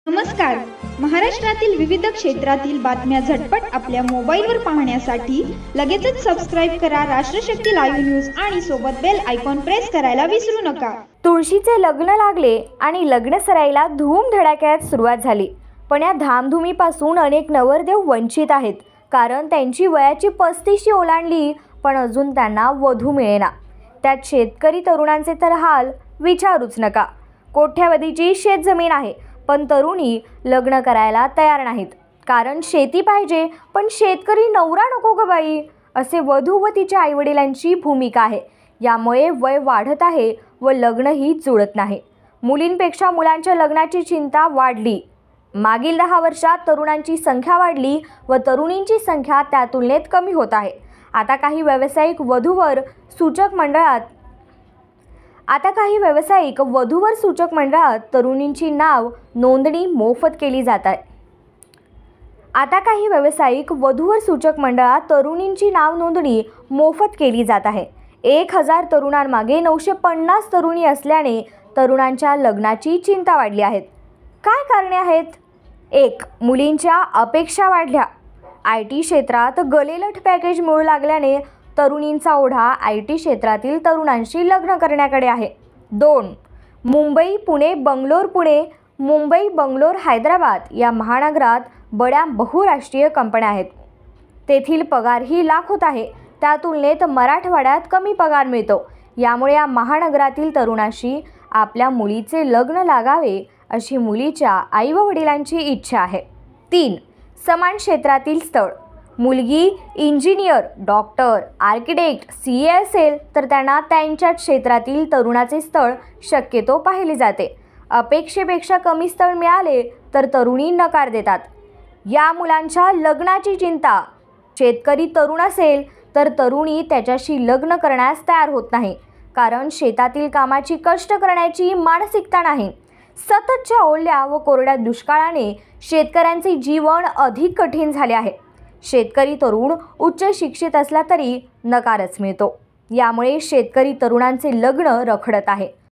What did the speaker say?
नमस्कार. महाराष्ट्रातील विविध क्षेत्रातील बातम्या झटपट आपल्या मोबाईलवर पाहण्यासाठी लगेचच सबस्क्राईब करा राष्ट्रशक्ती लाईव्ह न्यूज आणि सोबत बेल आयकॉन प्रेस करायला विसरू नका. तुळशीचे लग्न लागले आणि लग्न सराईला धूमधडाक्यात सुरुवात झाली. पण या धामधुमीपासून अनेक नवरदेव वंचित आहेत, कारण त्यांची वयाची 35 ओलांडली पण अजून त्यांना वधू मिळेना. त्यात शेतकरी तरुणांचे तर हाल विचारूच नका. कोट्यावधीची शेतजमीन आहे पण तरुणी लग्न करायला तयार नाहीत, कारण शेती पाहिजे पण शेतकरी नवरा नको ग बाई, असे वधू व तिच्या आईवडिलांची भूमिका आहे. यामुळे वय वाढत आहे व लग्नही जुळत नाही. मुलींपेक्षा मुलांच्या लग्नाची चिंता वाढली. मागील 10 वर्षात तरुणांची संख्या वाढली व तरुणींची संख्या त्या तुलनेत कमी होत आहे. आता काही व्यावसायिक वधूवर सूचक मंडळात तरुणींची नाव नोंदणी मोफत केली जात आहे. 1000 तरुणांमागे 950 तरुणी असल्याने तरुणांच्या लग्नाची चिंता वाढली आहे. काय कारणे आहेत? 1. मुलींच्या अपेक्षा वाढल्या. IT क्षेत्रात गलेलठ पॅकेज मिळू लागल्याने तरुणींचा ओढा IT क्षेत्रातील तरुणांशी लग्न करण्याकडे आहे. 2. मुंबई, बंगलोर, हैदराबाद या महानगरात बड्या बहुराष्ट्रीय कंपन्या आहेत. तेथील पगारही लाखोत आहे. त्या तुलनेत मराठवाड्यात कमी पगार मिळतो. यामुळे या महानगरातील तरुणाशी आपल्या मुलीचे लग्न लागावे अशी मुलीच्या आई व वडिलांची इच्छा आहे. 3. समान क्षेत्रातील स्थळ. मुलगी इंजिनियर, डॉक्टर, आर्किटेक्ट, CA असेल तर त्यांना त्यांच्या क्षेत्रातील तरुणाचे स्थळ शक्यतो पाहिले जाते. अपेक्षेपेक्षा कमी स्थळ मिळाले तर तरुणी नकार देतात. या मुलांच्या लग्नाची चिंता. शेतकरी तरुण असेल तर तरुणी त्याच्याशी लग्न करण्यास तयार होत नाही, कारण शेतातील कामाची कष्ट करण्याची मानसिकता नाही. सततच्या ओल्या व कोरड्या दुष्काळाने शेतकऱ्यांचे जीवन अधिक कठीण झाले आहे. शेतकरी तरुण उच्च शिक्षित असला तरी नकारच मिळतो. यामुळे शेतकरी तरुणांचे लग्न रखडत आहे.